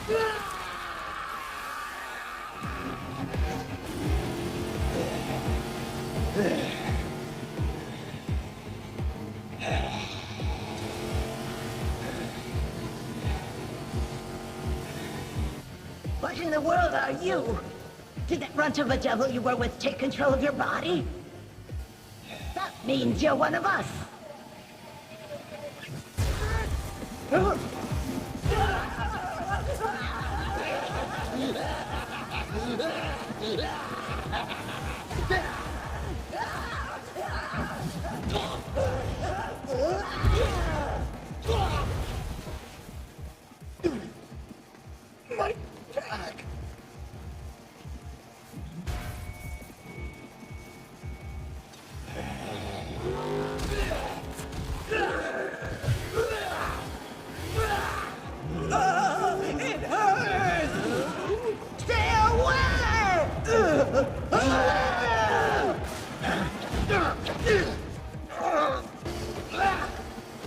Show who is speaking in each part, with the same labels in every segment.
Speaker 1: What in the world are you? Did that runt of a devil you were with take control of your body? That means you're one of us.
Speaker 2: My back! It hurts!
Speaker 1: Stay away!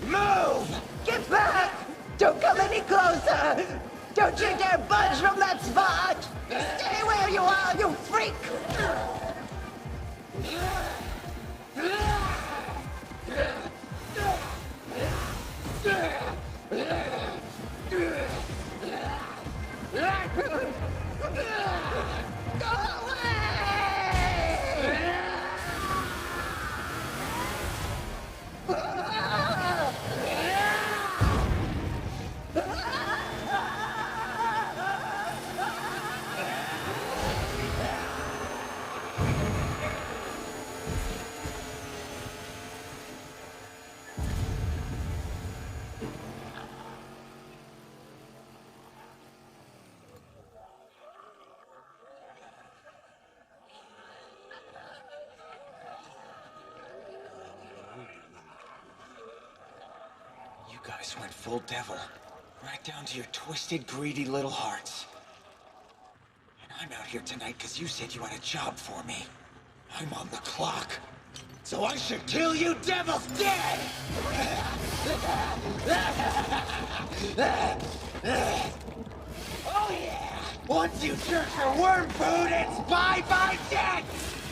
Speaker 2: Move!
Speaker 1: Get back! Don't come any closer! Don't you dare budge from that spot! Stay where you are, you freak! Go
Speaker 2: You guys went full devil. Right down to your twisted, greedy little hearts. And I'm out here tonight because you said you had a job for me. I'm on the clock. So I should kill you devils dead! Oh yeah! Once you jerks are worm food, it's bye-bye dead!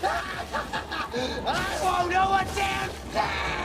Speaker 2: I won't know a damn thing!